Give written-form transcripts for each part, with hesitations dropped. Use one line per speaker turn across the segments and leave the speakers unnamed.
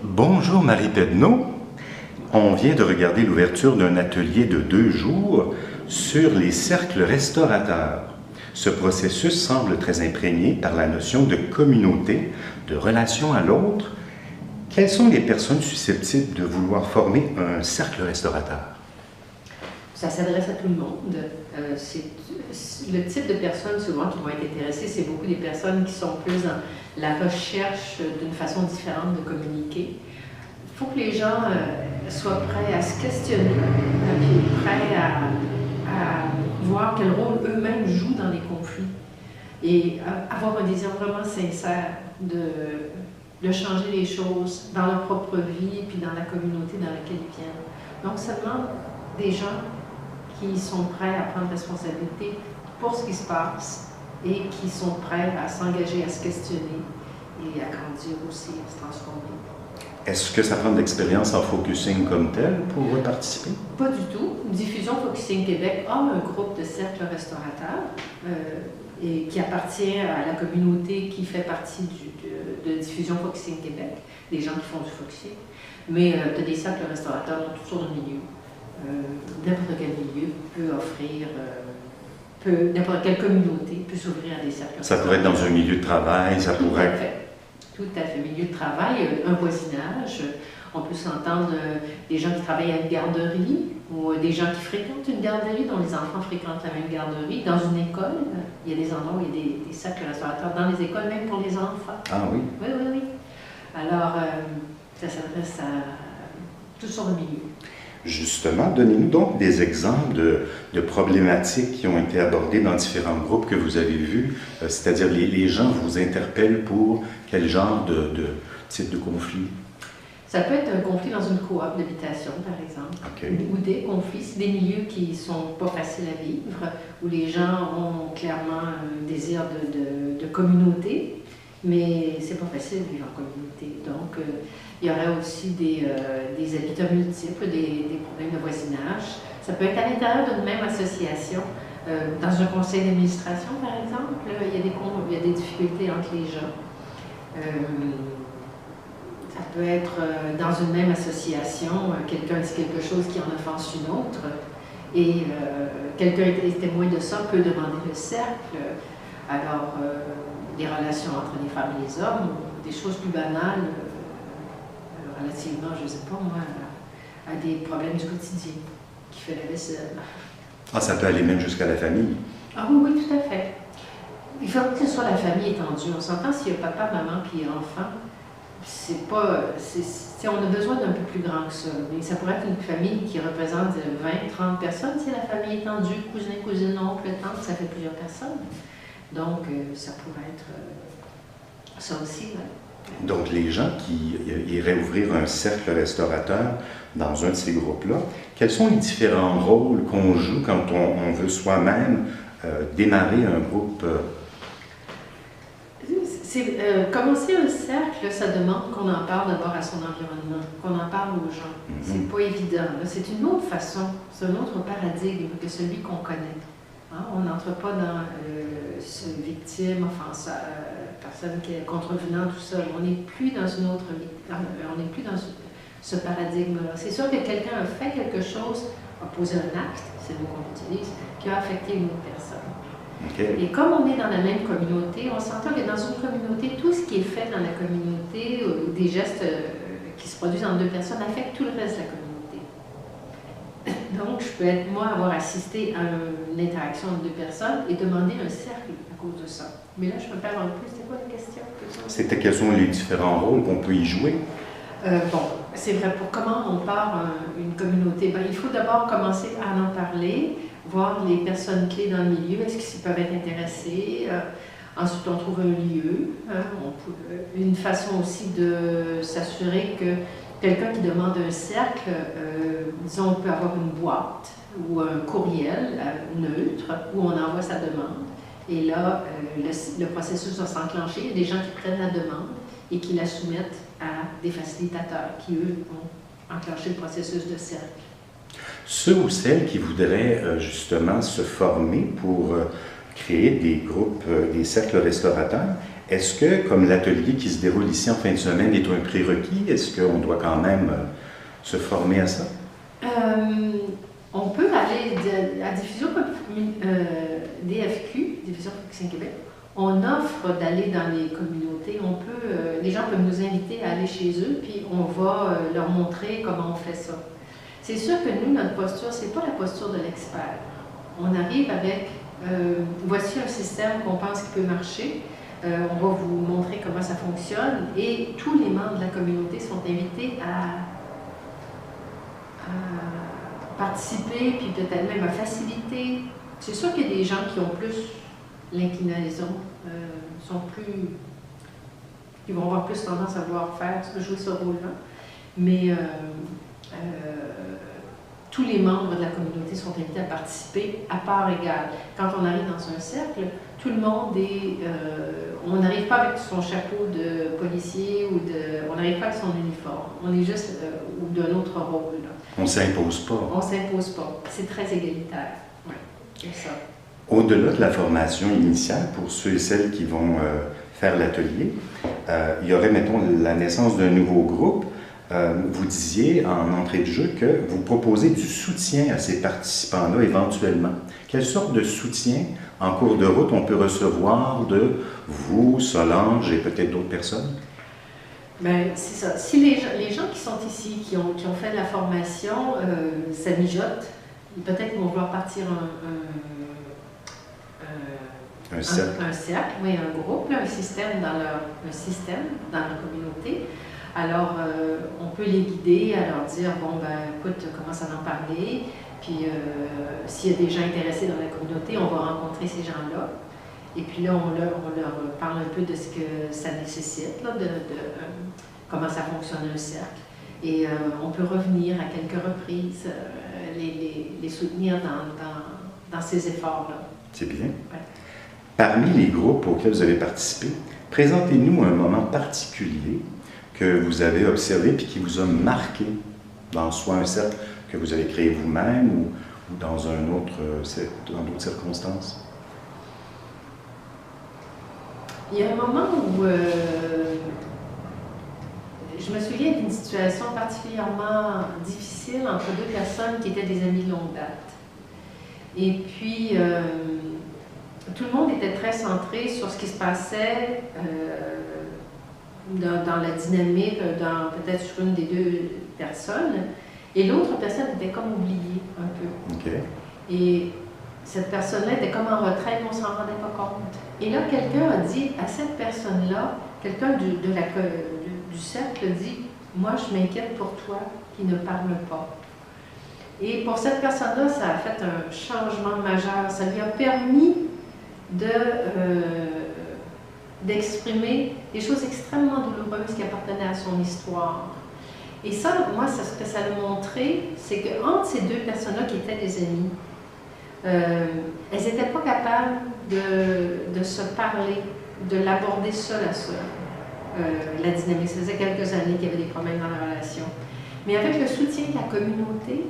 Bonjour Marie Pedneau. On vient de regarder l'ouverture d'un atelier de 2 jours sur les cercles restaurateurs. Ce processus semble très imprégné par la notion de communauté, de relation à l'autre. Quelles sont les personnes susceptibles de vouloir former un cercle restaurateur?
Ça s'adresse à tout le monde. Le type de personnes souvent qui vont être intéressées, c'est beaucoup des personnes qui sont plus dans la recherche d'une façon différente de communiquer. Il faut que les gens soient prêts à se questionner, puis prêts à voir quel rôle eux-mêmes jouent dans les conflits et avoir un désir vraiment sincère de changer les choses dans leur propre vie puis dans la communauté dans laquelle ils viennent. Donc, ça demande des gens qui sont prêts à prendre responsabilité pour ce qui se passe et qui sont prêts à s'engager, à se questionner et à grandir aussi, à se transformer.
Est-ce que ça prend de l'expérience en focusing comme tel pour participer?
Pas du tout. Diffusion Focusing Québec a un groupe de cercles restaurateurs et qui appartient à la communauté qui fait partie de Diffusion Focusing Québec, des gens qui font du focusing. Mais tu as des cercles restaurateurs dans toutes sortes de milieux. N'importe quel milieu peut offrir, n'importe quelle communauté peut s'ouvrir à des cercles.
Ça pourrait être dans un milieu de travail, ça pourrait...
Tout à fait. Milieu de travail, un voisinage. On peut s'entendre des gens qui travaillent à une garderie ou des gens qui fréquentent une garderie, dont les enfants fréquentent la même garderie. Dans une école, il y a des endroits où il y a des cercles restaurateurs dans les écoles, même pour les enfants.
Ah oui?
Oui, oui, oui. Alors, ça s'adresse à toutes sortes de milieux.
Justement, donnez-nous donc des exemples de problématiques qui ont été abordées dans différents groupes que vous avez vus, c'est-à-dire les gens vous interpellent pour quel genre de type de conflit?
Ça peut être un conflit dans une coop d'habitation, par exemple, ou des conflits, c'est des milieux qui ne sont pas faciles à vivre, où les gens ont clairement un désir de communauté, mais c'est pas facile de vivre en communauté. Donc, il y aurait aussi des habitats multiples, des problèmes de voisinage. Ça peut être à l'intérieur d'une même association. Dans un conseil d'administration, par exemple, il y a des difficultés entre les gens. Ça peut être dans une même association, quelqu'un dit quelque chose qui en offense une autre, et quelqu'un est témoin de ça, peut demander le cercle. Alors, des relations entre les femmes et les hommes, des choses plus banales, relativement, je ne sais pas moi, à des problèmes du quotidien, qui fait la vaisselle.
Ah, ça peut aller même jusqu'à la famille.
Ah oui, oui, tout à fait. Il faut que ce soit la famille étendue. On s'entend s'il y a papa, maman puis enfant, c'est pas... on a besoin d'un peu plus grand que ça. Mais ça pourrait être une famille qui représente 20, 30 personnes. C'est la famille étendue, cousin, cousine, oncle, tante, ça fait plusieurs personnes. Donc, ça pourrait être ça aussi, ouais.
Donc, les gens qui iraient ouvrir un cercle restaurateur dans un de ces groupes-là, quels sont les différents rôles qu'on joue quand on veut soi-même démarrer un groupe?
Commencer un cercle, ça demande qu'on en parle d'abord à son environnement, qu'on en parle aux gens. C'est pas évident. C'est une autre façon, c'est un autre paradigme que celui qu'on connaît. Hein? On n'entre pas dans ce victime, offenseur, personne qui est contrevenant, tout ça. On n'est plus dans une autre vie. On n'est plus dans ce paradigme-là. C'est sûr que quelqu'un a fait quelque chose, a posé un acte, c'est le mot qu'on utilise, qui a affecté une autre personne.
Okay.
Et comme on est dans la même communauté, on s'entend que dans une communauté, tout ce qui est fait dans la communauté, des gestes qui se produisent entre deux personnes, affectent tout le reste de la communauté. Donc, je peux être, moi, avoir assisté à une interaction entre deux personnes et demander un cercle à cause de ça. Mais là, je me perds un peu. C'était quoi la question?
C'était quels sont les différents rôles qu'on peut y jouer?
Bon, c'est vrai, pour comment on part une communauté, ben, il faut d'abord commencer à en parler, voir les personnes clés dans le milieu, est-ce qu'ils peuvent être intéressés. Ensuite, on trouve un lieu. Une façon aussi de s'assurer que quelqu'un qui demande un cercle, disons, on peut avoir une boîte ou un courriel neutre où on envoie sa demande. Et là, le processus va s'enclencher. Il y a des gens qui prennent la demande et qui la soumettent à des facilitateurs qui, eux, vont enclencher le processus de cercle.
Ceux ou celles qui voudraient justement se former pour créer des groupes, des cercles restaurateurs, Est-ce que, comme l'atelier qui se déroule ici en fin de semaine est un prérequis, est-ce qu'on doit quand même se former à ça?
On peut aller à Diffusion DFQ, Diffusion Francophonie Québec. On offre d'aller dans les communautés. Les gens peuvent nous inviter à aller chez eux, puis on va leur montrer comment on fait ça. C'est sûr que nous, notre posture, c'est pas la posture de l'expert. On arrive avec, voici un système qu'on pense qui peut marcher. On va vous montrer comment ça fonctionne et tous les membres de la communauté sont invités à participer, puis peut-être même à faciliter. C'est sûr qu'il y a des gens qui ont plus l'inclinaison, qui vont avoir plus tendance à vouloir jouer ce rôle-là, mais tous les membres de la communauté sont invités à participer à part égale. Quand on arrive dans un cercle, tout le monde est... on n'arrive pas avec son chapeau de policier on n'arrive pas avec son uniforme. On est juste ou d'un autre rôle. Là.
On ne s'impose pas.
On ne s'impose pas. C'est très égalitaire. Oui, c'est ça.
Au-delà de la formation initiale, pour ceux et celles qui vont faire l'atelier, il y aurait, mettons, la naissance d'un nouveau groupe. Vous disiez en entrée de jeu que vous proposez du soutien à ces participants-là éventuellement. Quelle sorte de soutien en cours de route on peut recevoir de vous, Solange et peut-être d'autres personnes?
Bien, c'est ça. Si les gens qui sont ici, qui ont fait la formation, ça mijote, peut-être qu'ils vont vouloir partir un cercle, oui, un groupe, là, un système dans la communauté. Alors, on peut les guider à leur dire, bon, ben, écoute, commence à en parler, puis s'il y a des gens intéressés dans la communauté, on va rencontrer ces gens-là. Et puis là, on leur parle un peu de ce que ça nécessite, là, de comment ça fonctionne un cercle. Et on peut revenir à quelques reprises, les soutenir dans ces efforts-là.
C'est bien.
Ouais.
Parmi les groupes auxquels vous avez participé, présentez-nous un moment particulier que vous avez observé puis qui vous a marqué dans soit un cercle que vous avez créé vous-même ou dans dans d'autres circonstances?
Il y a un moment où je me souviens d'une situation particulièrement difficile entre deux personnes qui étaient des amis de longue date. Et puis, tout le monde était très centré sur ce qui se passait dans la dynamique, peut-être sur une des deux personnes, et l'autre personne était comme oubliée un peu.
Okay.
Et cette personne-là était comme en retrait, mais on ne s'en rendait pas compte. Et là, quelqu'un a dit à cette personne-là, quelqu'un du cercle dit « Moi, je m'inquiète pour toi qui ne parle pas. » Et pour cette personne-là, ça a fait un changement majeur. Ça lui a permis d'exprimer des choses extrêmement douloureuses qui appartenaient à son histoire. Et ça, moi, ce que ça a montré, c'est qu'entre ces deux personnes-là qui étaient des amies, elles n'étaient pas capables de se parler, de l'aborder seule à seule, la dynamique. Ça faisait quelques années qu'il y avait des problèmes dans la relation. Mais avec le soutien de la communauté,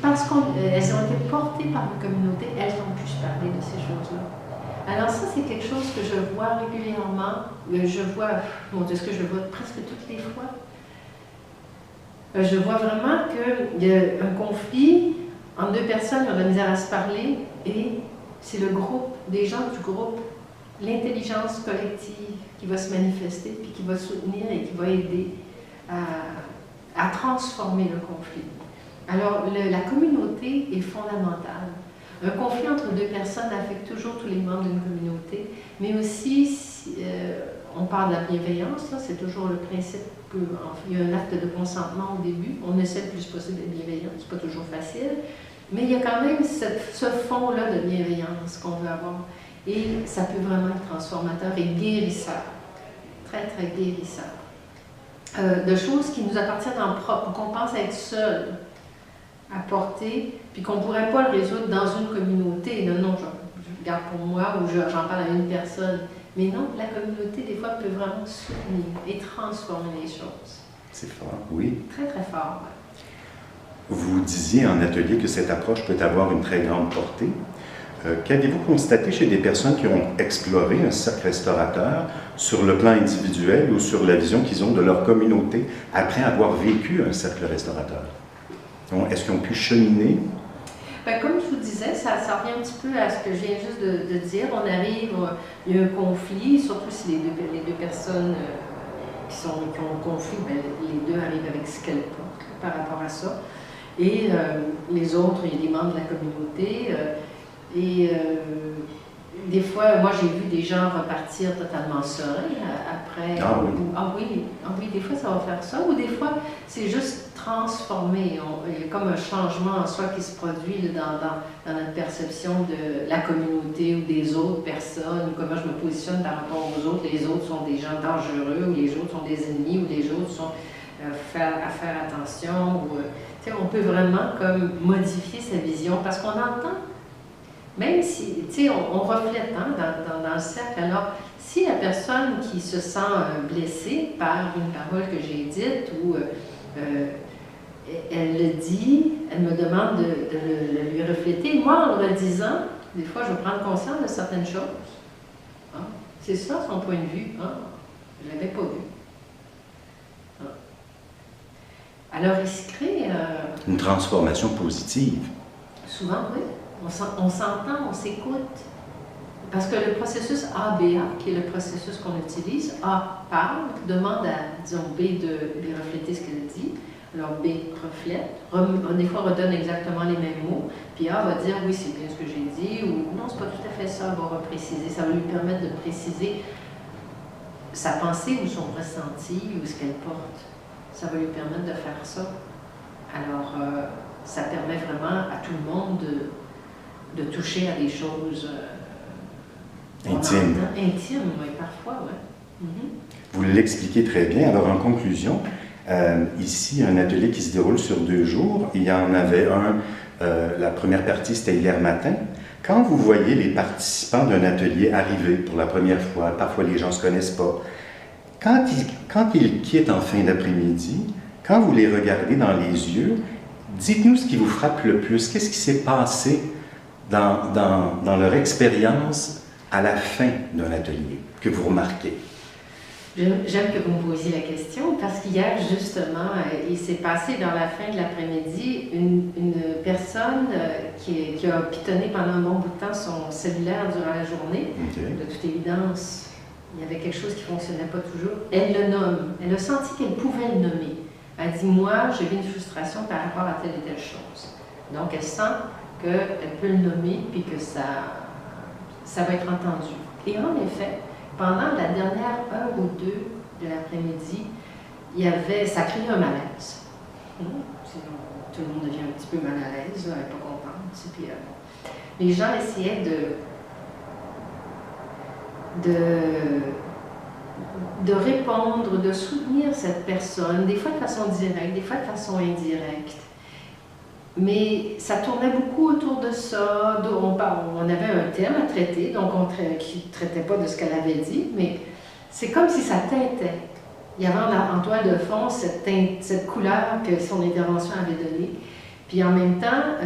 parce qu'elles ont été portées par la communauté, elles ont pu se parler de ces choses-là. Alors ça, c'est quelque chose que je vois régulièrement. Je vois, mon Dieu, ce que je vois presque toutes les fois. Je vois vraiment qu'il y a un conflit entre deux personnes qui ont de la misère à se parler et c'est le groupe, des gens du groupe, l'intelligence collective qui va se manifester puis qui va soutenir et qui va aider à transformer le conflit. Alors, la communauté est fondamentale. Un conflit entre deux personnes affecte toujours tous les membres d'une communauté, mais aussi, on parle de la bienveillance, c'est toujours le principe. Il y a un acte de consentement au début, on essaie le plus possible d'être bienveillant, c'est pas toujours facile, mais il y a quand même ce fond-là de bienveillance qu'on veut avoir. Et ça peut vraiment être transformateur et guérisseur, très très guérisseur. De choses qui nous appartiennent en propre, qu'on pense être seul à porter, puis qu'on ne pourrait pas le résoudre dans une communauté. Non, je garde pour moi ou j'en parle à une personne. Mais non, la communauté, des fois, peut vraiment soutenir et transformer les choses.
C'est fort, oui.
Très, très fort.
Vous disiez en atelier que cette approche peut avoir une très grande portée. Qu'avez-vous constaté chez des personnes qui ont exploré un cercle restaurateur sur le plan individuel ou sur la vision qu'ils ont de leur communauté après avoir vécu un cercle restaurateur? Est-ce qu'ils ont pu cheminer?
Bien, comme je vous disais, ça revient un petit peu à ce que je viens juste de dire. On arrive, il y a un conflit, surtout si les deux personnes qui ont un conflit, bien, les deux arrivent avec ce qu'elles portent par rapport à ça. Et les autres, il y a des membres de la communauté. Des fois, moi, j'ai vu des gens repartir totalement sereins après.
Ah oui.
Oui, des fois, ça va faire ça. Ou des fois, c'est juste transformé. Il y a comme un changement en soi qui se produit là, dans notre perception de la communauté ou des autres personnes, comment je me positionne par rapport aux autres. Les autres sont des gens dangereux, ou les autres sont des ennemis, ou les autres sont à faire attention. On peut vraiment comme modifier sa vision parce qu'on entend. Même si, tu sais, on reflète dans le cercle. Alors, si la personne qui se sent blessée par une parole que j'ai dite ou elle le dit, elle me demande de lui refléter, moi, en le disant, des fois, je vais prendre conscience de certaines choses. Hein? C'est ça, son point de vue. Hein? Je ne l'avais pas vu. Hein? Alors, il se crée...
Une transformation positive.
Souvent, oui. On s'entend, on s'écoute. Parce que le processus ABA, qui est le processus qu'on utilise, A parle, demande à, disons, B de lui refléter ce qu'elle dit. Alors B reflète, des fois redonne exactement les mêmes mots, puis A va dire oui, c'est bien ce que j'ai dit, ou non, c'est pas tout à fait ça, elle va repréciser. Ça va lui permettre de préciser sa pensée ou son ressenti ou ce qu'elle porte. Ça va lui permettre de faire ça. Alors, ça permet vraiment à tout le monde de toucher à des choses
intimes.
Intimes, oui, parfois, oui.
Vous l'expliquez très bien. Alors, en conclusion, ici, un atelier qui se déroule sur 2 jours. Il y en avait un, la première partie, c'était hier matin. Quand vous voyez les participants d'un atelier arriver pour la première fois, parfois les gens ne se connaissent pas, quand ils quittent en fin d'après-midi, quand vous les regardez dans les yeux, dites-nous ce qui vous frappe le plus. Qu'est-ce qui s'est passé dans leur expérience à la fin d'un atelier que vous remarquez?
J'aime que vous me posiez la question parce qu'hier, justement, il s'est passé dans la fin de l'après-midi une personne qui a pitonné pendant un bon bout de temps son cellulaire durant la journée. Okay. De toute évidence, il y avait quelque chose qui ne fonctionnait pas toujours. Elle le nomme. Elle a senti qu'elle pouvait le nommer. Elle dit, moi, j'ai une frustration par rapport à telle et telle chose. Donc, elle sent qu'elle peut le nommer puis que ça va être entendu. Et en effet, pendant la dernière heure ou deux de l'après-midi, ça créait un malaise. Tout le monde devient un petit peu mal à l'aise, elle n'est pas contente. Puis, les gens essayaient de répondre, de soutenir cette personne, des fois de façon directe, des fois de façon indirecte. Mais ça tournait beaucoup autour de ça. On avait un thème à traiter, donc qui ne traitait pas de ce qu'elle avait dit, mais c'est comme si ça teintait. Il y avait en toile de fond cette couleur que son intervention avait donnée. Puis en même temps...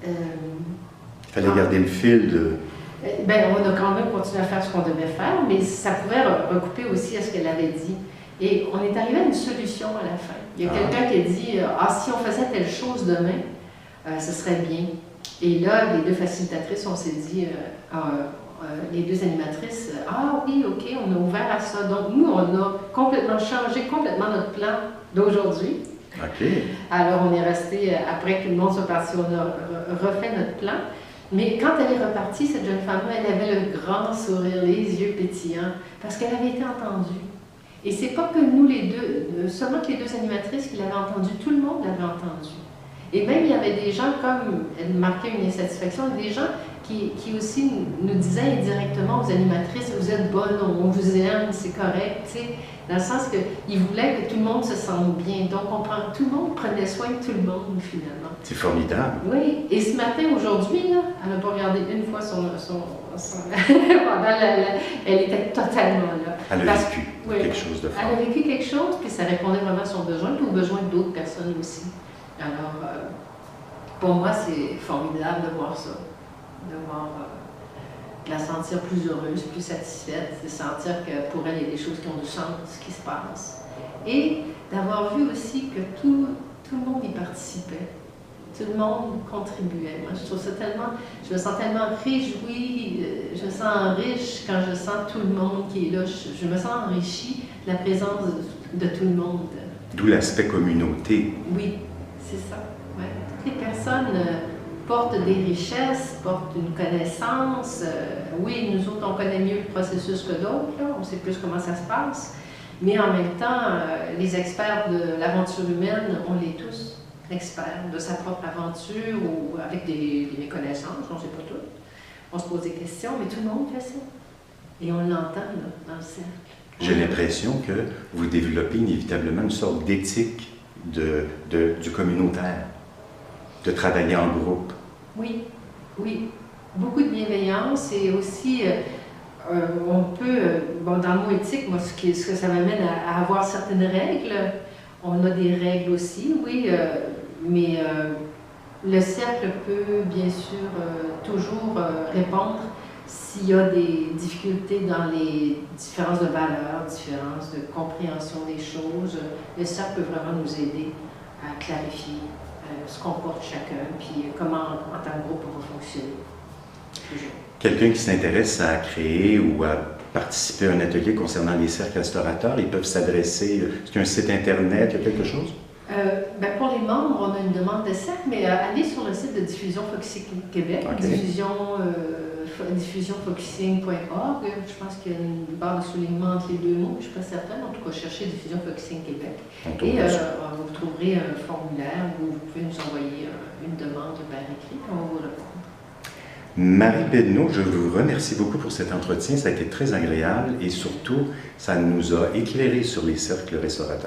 il fallait garder le fil de...
Bien, on a quand même continué à faire ce qu'on devait faire, mais ça pouvait recouper aussi à ce qu'elle avait dit. Et on est arrivé à une solution à la fin. Il y a quelqu'un qui a dit si on faisait telle chose demain, ce serait bien. Et là, les deux facilitatrices, on s'est dit, les deux animatrices, oui, OK, on a ouvert à ça. Donc, nous, on a changé complètement notre plan d'aujourd'hui.
Okay.
Alors, on est resté, après que tout le monde soit parti, on a refait notre plan. Mais quand elle est repartie, cette jeune femme-là, elle avait le grand sourire, les yeux pétillants, parce qu'elle avait été entendue. Et c'est pas que nous les deux, seulement que les deux animatrices qui l'avaient entendu, tout le monde l'avait entendu. Et même il y avait des gens, comme elle marquait une insatisfaction, des gens qui aussi nous disaient indirectement aux animatrices, vous êtes bonnes, on vous aime, c'est correct, tu sais, dans le sens qu'ils voulaient que tout le monde se sente bien. Donc tout le monde prenait soin de tout le monde finalement.
C'est formidable.
Oui, et ce matin, aujourd'hui, là, elle n'a pas regardé une fois son elle était totalement là.
Elle a vécu quelque chose de fort.
Elle a vécu quelque chose, puis ça répondait vraiment à son besoin, puis aux besoins d'autres personnes aussi. Alors, pour moi, c'est formidable de voir ça. de voir, de la sentir plus heureuse, plus satisfaite, de sentir que pour elle, il y a des choses qui ont du sens, qui se passent. Et d'avoir vu aussi que tout le monde y participait. Tout le monde contribuait. Moi, je me sens tellement réjouie, je me sens riche quand je sens tout le monde qui est là. Je me sens enrichie de la présence de tout le monde.
D'où l'aspect communauté.
Oui, c'est ça. Ouais. Toutes les personnes portent des richesses, portent une connaissance. Oui, nous autres, on connaît mieux le processus que d'autres. On sait plus comment ça se passe. Mais en même temps, les experts de l'aventure humaine, on l'est tous. Experts de sa propre aventure ou avec des méconnaissances, on ne sait pas tout. On se pose des questions, mais tout le monde fait ça. Et on l'entend là, dans le cercle.
J'ai l'impression que vous développez inévitablement une sorte d'éthique du communautaire, de travailler en groupe.
Oui, oui. Beaucoup de bienveillance et aussi, on peut, bon, dans le mot éthique, moi, ce que ça m'amène à avoir certaines règles. On a des règles aussi, oui, mais le cercle peut bien sûr toujours répondre s'il y a des difficultés dans les différences de valeurs, différences de compréhension des choses. Le cercle peut vraiment nous aider à clarifier ce qu'on porte chacun, puis comment en tant que groupe on va fonctionner. Toujours.
Quelqu'un qui s'intéresse à créer ou à participer à un atelier concernant les cercles restaurateurs, ils peuvent s'adresser, est-ce qu'il y a un site internet, il y a quelque chose?
Ben pour les membres, on a une demande de cercle, mais allez sur le site de Diffusion Foxy Québec, okay. diffusionfoxing.org. Je pense qu'il y a une barre de soulignement entre les deux mots, je ne suis pas certaine. En tout cas, cherchez Diffusion Foxing Québec. Et vous trouverez un formulaire où vous pouvez nous envoyer une demande par écrit, et on va vous répondre.
Marie Pedneau, je vous remercie beaucoup pour cet entretien. Ça a été très agréable et surtout, ça nous a éclairé sur les cercles restaurateurs.